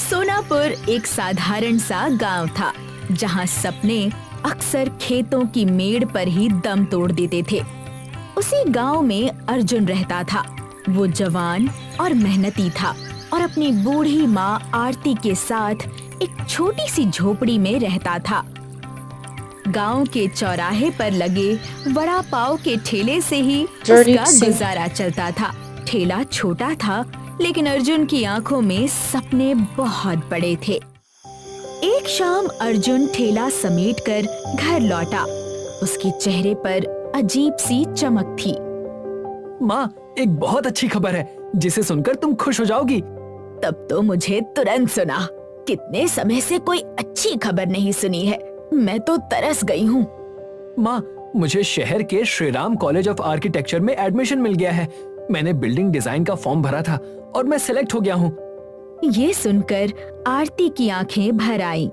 सोनापुर एक साधारण सा गांव था, जहां सपने अक्सर खेतों की मेड़ पर ही दम तोड़ देते थे। उसी गांव में अर्जुन रहता था। वो जवान और मेहनती था और अपनी बूढ़ी माँ आरती के साथ एक छोटी सी झोपड़ी में रहता था। गांव के चौराहे पर लगे वड़ा पाव के ठेले से ही उसका गुजारा चलता था। ठेला छोटा था, लेकिन अर्जुन की आंखों में सपने बहुत बड़े थे। एक शाम अर्जुन ठेला समेटकर घर लौटा। उसके चेहरे पर अजीब सी चमक थी। माँ, एक बहुत अच्छी खबर है जिसे सुनकर तुम खुश हो जाओगी। तब तो मुझे तुरंत सुना। कितने समय से कोई अच्छी खबर नहीं सुनी है। मैं तो तरस गई हूँ। माँ, मुझे शहर के श्रीराम कॉलेज ऑफ आर्किटेक्चर में एडमिशन मिल गया है। मैंने बिल्डिंग डिजाइन का फॉर्म भरा था और मैं सिलेक्ट हो गया हूँ। ये सुनकर आरती की आंखें भर आईं।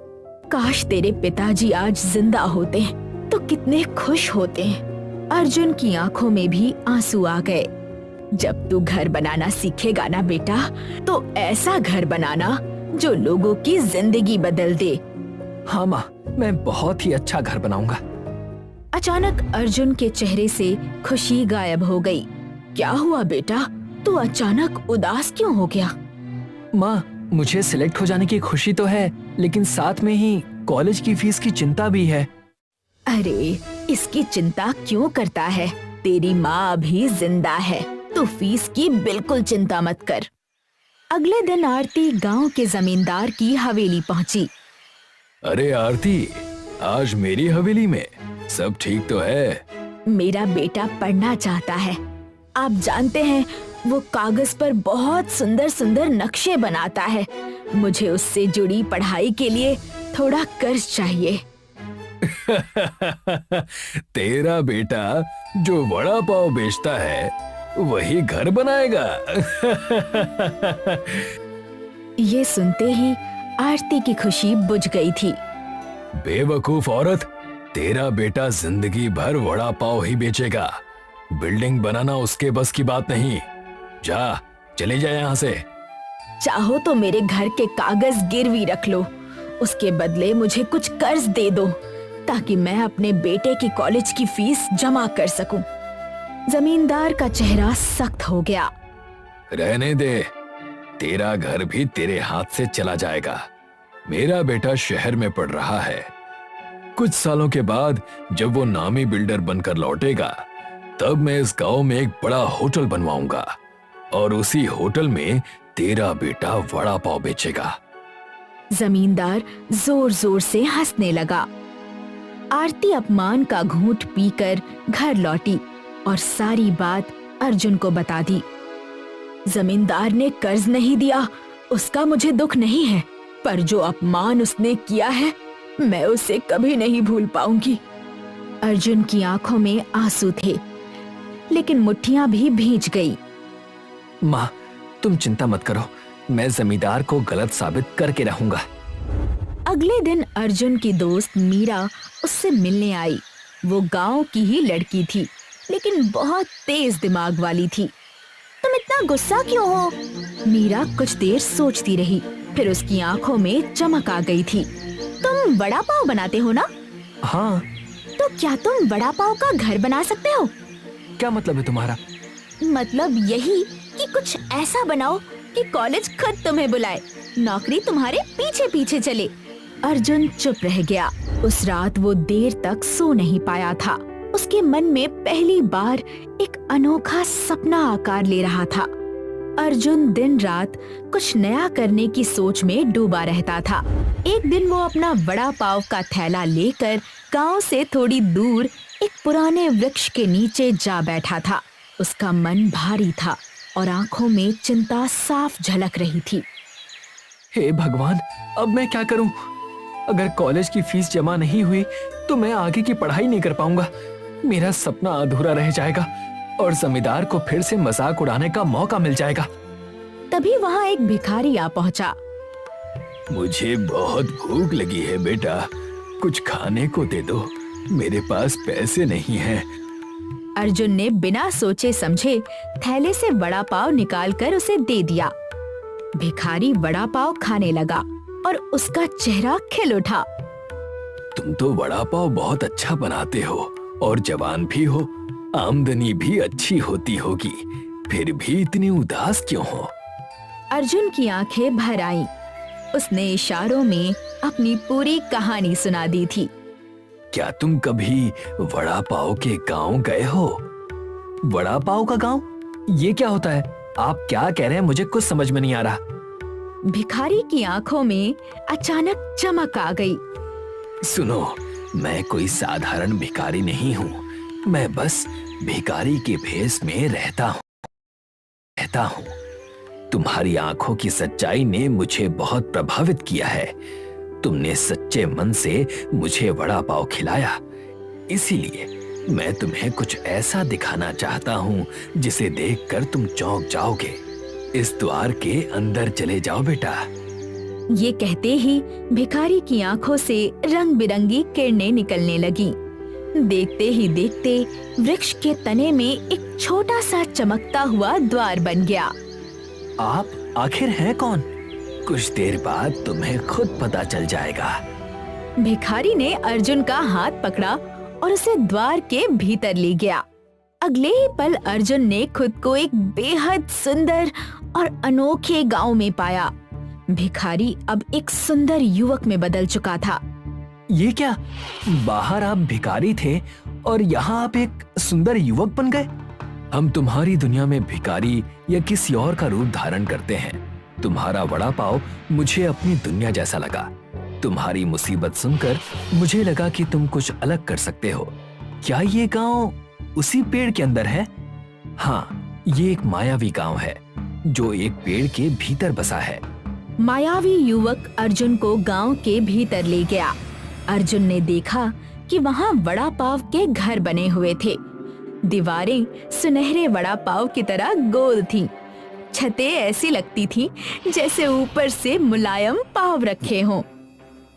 काश तेरे पिताजी आज जिंदा होते तो कितने खुश होते। अर्जुन की आंखों में भी आंसू आ गए। जब तू घर बनाना सीखेगा ना बेटा, तो ऐसा घर बनाना जो लोगों की जिंदगी बदल दे। हाँ माँ, मैं बहुत ही अच्छा घर बनाऊंगा। अचानक अर्जुन के चेहरे से खुशी गायब हो गई। क्या हुआ बेटा, तू अचानक उदास क्यों हो गया? माँ, मुझे सिलेक्ट हो जाने की खुशी तो है, लेकिन साथ में ही कॉलेज की फीस की चिंता भी है। अरे, इसकी चिंता क्यों करता है? तेरी माँ अभी जिंदा है, तो फीस की बिल्कुल चिंता मत कर। अगले दिन आरती गांव के जमींदार की हवेली पहुंची। अरे आरती, आज मेरी हवेली में सब ठीक तो है? मेरा बेटा पढ़ना चाहता है। आप जानते हैं, वो कागज पर बहुत सुंदर सुंदर नक्शे बनाता है। मुझे उससे जुड़ी पढ़ाई के लिए थोड़ा कर्ज चाहिए। तेरा बेटा जो वड़ा पाव बेचता है, वही घर बनाएगा। ये सुनते ही आरती की खुशी बुझ गई थी। बेवकूफ औरत, तेरा बेटा जिंदगी भर वड़ा पाव ही बेचेगा। बिल्डिंग बनाना उसके बस की बात नहीं। जा, चले जा यहाँ से। चाहो तो मेरे घर के कागज गिरवी रख लो। उसके बदले मुझे कुछ कर्ज दे दो, ताकि मैं अपने बेटे की कॉलेज की फीस जमा कर सकूं। जमींदार का चेहरा सख्त हो गया। रहने दे, तेरा घर भी तेरे हाथ से चला जाएगा। मेरा बेटा शहर में पढ़ रहा है। कुछ सालों के बाद जब वो नामी बिल्डर बनकर लौटेगा, तब मैं इस गांव में एक बड़ा होटल बनवाऊंगा और उसी होटल में तेरा बेटा वड़ा पाव बेचेगा। जमींदार जोर जोर से हंसने लगा। आरती अपमान का घूंट पीकर घर लौटी और सारी बात अर्जुन को बता दी। जमींदार ने कर्ज नहीं दिया, उसका मुझे दुख नहीं है, पर जो अपमान उसने किया है, मैं उसे कभी नहीं भूल पाऊंगी। अर्जुन की आंखों में आंसू थे, लेकिन मुट्ठियां भी भींच गई। माँ, तुम चिंता मत करो, मैं जमींदार को गलत साबित करके रहूंगा। अगले दिन अर्जुन की दोस्त मीरा उससे मिलने आई। वो गांव की ही लड़की थी, लेकिन बहुत तेज दिमाग वाली थी। तुम इतना गुस्सा क्यों हो? मीरा कुछ देर सोचती रही, फिर उसकी आंखों में चमक आ गई थी। तुम वड़ा पाव बनाते हो ना? हाँ। तो क्या तुम वड़ा पाव का घर बना सकते हो? क्या मतलब है तुम्हारा? मतलब यही कि कुछ ऐसा बनाओ कि कॉलेज खुद तुम्हें बुलाए, नौकरी तुम्हारे पीछे पीछे चले। अर्जुन चुप रह गया। उस रात वो देर तक सो नहीं पाया था। उसके मन में पहली बार एक अनोखा सपना आकार ले रहा था। अर्जुन दिन रात कुछ नया करने की सोच में डूबा रहता था। एक दिन वो अपना वड़ा पाव का थैला लेकर गांव से थोड़ी दूर एक पुराने वृक्ष के नीचे जा बैठा था। उसका मन भारी था और आंखों में चिंता साफ झलक रही थी। हे भगवान, अब मैं क्या करूं? अगर कॉलेज की फीस जमा नहीं हुई तो मैं आगे की पढ़ाई नहीं कर पाऊंगा। मेरा सपना अधूरा रह जाएगा और जमींदार को फिर से मजाक उड़ाने का मौका मिल जाएगा। तभी वहाँ एक भिखारी आ पहुँचा। मुझे बहुत भूख लगी है बेटा, कुछ खाने को दे दो, मेरे पास पैसे नहीं हैं। अर्जुन ने बिना सोचे समझे थैले से वड़ा पाव निकालकर उसे दे दिया। भिखारी वड़ा पाव खाने लगा और उसका चेहरा खिल उठा। तुम तो वड़ा पाव बहुत अच्छा बनाते हो और जवान भी हो, आमदनी भी अच्छी होती होगी, फिर भी इतनी उदास क्यों हो? अर्जुन की आंखें भर आईं। उसने इशारों में अपनी पूरी कहानी सुना दी थी। क्या तुम कभी वड़ा पाव के गांव गए हो? वड़ा पाव का गांव? ये क्या होता है? आप क्या कह रहे हैं? मुझे कुछ समझ में नहीं आ रहा। भिखारी की आंखों में अचानक चमक आ गई। सुनो, मैं कोई साधारण भिखारी नहीं हूँ, मैं बस भिखारी के भेष में रहता हूँ। तुम्हारी आंखों की सच्चाई ने मुझे बहुत प्रभावित किया है। तुमने सच्चे मन से मुझे वड़ा पाव खिलाया, इसीलिए मैं तुम्हें कुछ ऐसा दिखाना चाहता हूँ जिसे देखकर तुम चौंक जाओगे। इस द्वार के अंदर चले जाओ बेटा। ये कहते ही भिखारी की आंखों से रंग बिरंगी किरणें निकलने लगी। देखते ही देखते वृक्ष के तने में एक छोटा सा चमकता हुआ द्वार बन गया। आप आखिर हैं कौन? कुछ देर बाद तुम्हें खुद पता चल जाएगा। भिखारी ने अर्जुन का हाथ पकड़ा और उसे द्वार के भीतर ले गया। अगले ही पल अर्जुन ने खुद को एक बेहद सुंदर और अनोखे गांव में पाया। भिखारी अब एक सुंदर युवक में बदल चुका था। ये क्या? बाहर आप भिखारी थे और यहाँ आप एक सुंदर युवक बन गए? हम तुम्हारी दुनिया में भिखारी या किसी और का रूप धारण करते हैं। तुम्हारा वड़ा पाव मुझे अपनी दुनिया जैसा लगा। तुम्हारी मुसीबत सुनकर मुझे लगा कि तुम कुछ अलग कर सकते हो। क्या ये गांव उसी पेड़ के अंदर है? हाँ, ये एक मायावी गांव है जो एक पेड़ के भीतर बसा है। मायावी युवक अर्जुन को गांव के भीतर ले गया। अर्जुन ने देखा कि वहाँ वड़ा पाव के घर बने हुए थे। दीवारें सुनहरे वड़ा पाव की तरह गोल थीं। छतें ऐसी लगती थीं जैसे ऊपर से मुलायम पाव रखे हों।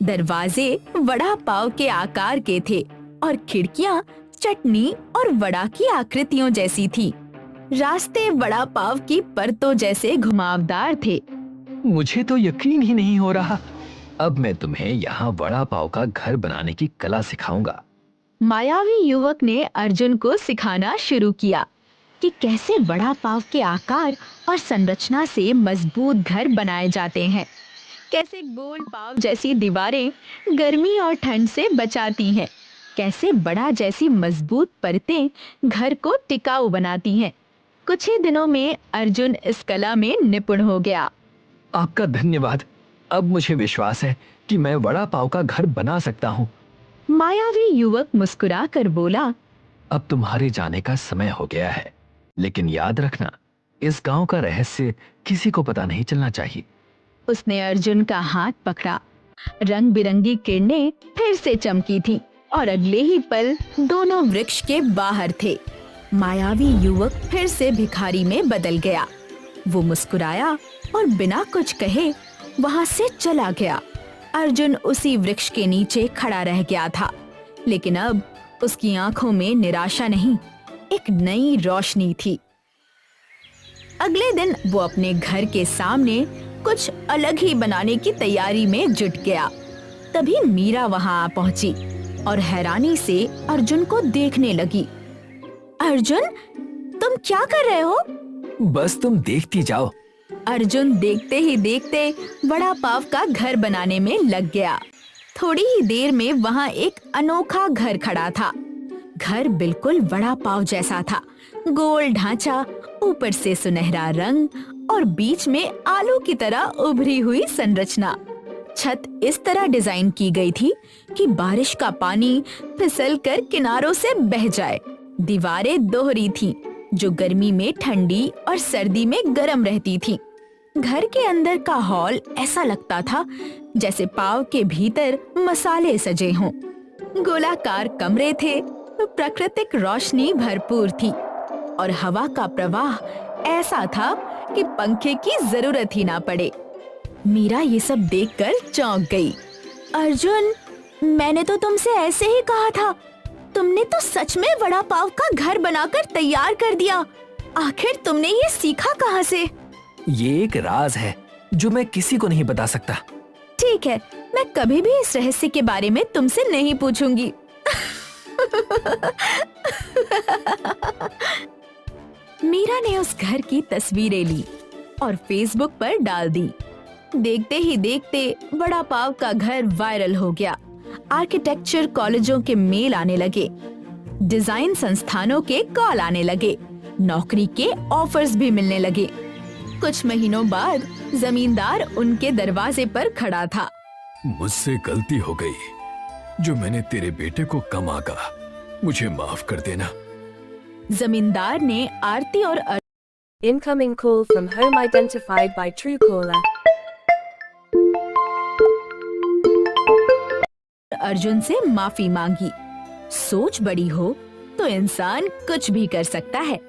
दरवाजे वड़ा पाव के आकार के थे और खिड़कियां चटनी और वड़ा की आकृतियों जैसी थी। रास्ते वड़ा पाव की परतों जैसे घुमावदार थे। मुझे तो यकीन ही नहीं हो रहा। अब मैं तुम्हें यहाँ वड़ा पाव का घर बनाने की कला सिखाऊंगा। मायावी युवक ने अर्जुन को सिखाना शुरू किया कि कैसे वड़ा पाव के आकार और संरचना से मजबूत घर बनाए जाते हैं, कैसे गोल पाव जैसी दीवारें गर्मी और ठंड से बचाती हैं, कैसे बड़ा जैसी मजबूत परतें घर को टिकाऊ बनाती हैं। कुछ ही दिनों में अर्जुन इस कला में निपुण हो गया। आपका धन्यवाद। अब मुझे विश्वास है कि मैं वड़ा पाव का घर बना सकता हूँ। मायावी युवक मुस्कुरा कर बोला, अब तुम्हारे जाने का समय हो गया है, लेकिन याद रखना, इस गांव का रहस्य किसी को पता नहीं चलना चाहिए। उसने अर्जुन का हाथ पकड़ा। रंग बिरंगी किरणें फिर से चमकी थीं और अगले ही पल दोनों वृक्ष के बाहर थे। मायावी युवक फिर से भिखारी में बदल गया। वो मुस्कुराया और बिना कुछ कहे वहां से चला गया। अर्जुन उसी वृक्ष के नीचे खड़ा रह गया था, लेकिन अब उसकी आंखों में निराशा नहीं, एक नई रोशनी थी। अगले दिन वो अपने घर के सामने कुछ अलग ही बनाने की तैयारी में जुट गया। तभी मीरा वहां आ पहुंची और हैरानी से अर्जुन को देखने लगी। अर्जुन, तुम क्या कर रहे हो? बस तुम देखती जाओ। अर्जुन देखते ही देखते वड़ा पाव का घर बनाने में लग गया। थोड़ी ही देर में वहां एक अनोखा घर खड़ा था। घर बिल्कुल वड़ा पाव जैसा था। गोल ढांचा, ऊपर से सुनहरा रंग और बीच में आलू की तरह उभरी हुई संरचना। छत इस तरह डिजाइन की गई थी कि बारिश का पानी फिसलकर किनारों से बह जाए। दीवारें दोहरी थीं, जो गर्मी में ठंडी और सर्दी में गर्म रहती थीं। घर के अंदर का हॉल ऐसा लगता था जैसे पाव के भीतर मसाले सजे हों। गोलाकार कमरे थे, प्राकृतिक रोशनी भरपूर थी और हवा का प्रवाह ऐसा था कि पंखे की जरूरत ही ना पड़े। मीरा ये सब देखकर चौंक गई। अर्जुन, मैंने तो तुमसे ऐसे ही कहा था। तुमने तो सच में वड़ा पाव का घर बनाकर तैयार कर दिया। आखिर तुमने ये सीखा कहाँ से? ये एक राज है। जो मैं किसी को नहीं बता सकता। ठीक है, मैं कभी भी इस रहस्य के बारे में तुमसे नहीं पूछूंगी। मीरा ने उस घर की तस्वीरें ली और फेसबुक पर डाल दी। देखते ही देखते वड़ा पाव का घर वायरल हो गया। आर्किटेक्चर कॉलेजों के मेल आने लगे, डिजाइन संस्थानों के कॉल आने लगे, नौकरी के ऑफर्स भी मिलने लगे। कुछ महीनों बाद जमींदार उनके दरवाजे पर खड़ा था। मुझसे गलती हो गई जो मैंने तेरे बेटे को कम आंका, मुझे माफ कर देना। जमींदार ने आरती और Incoming call from home identified by Truecaller. Arjun से माफी मांगी। सोच बड़ी हो तो इंसान कुछ भी कर सकता है।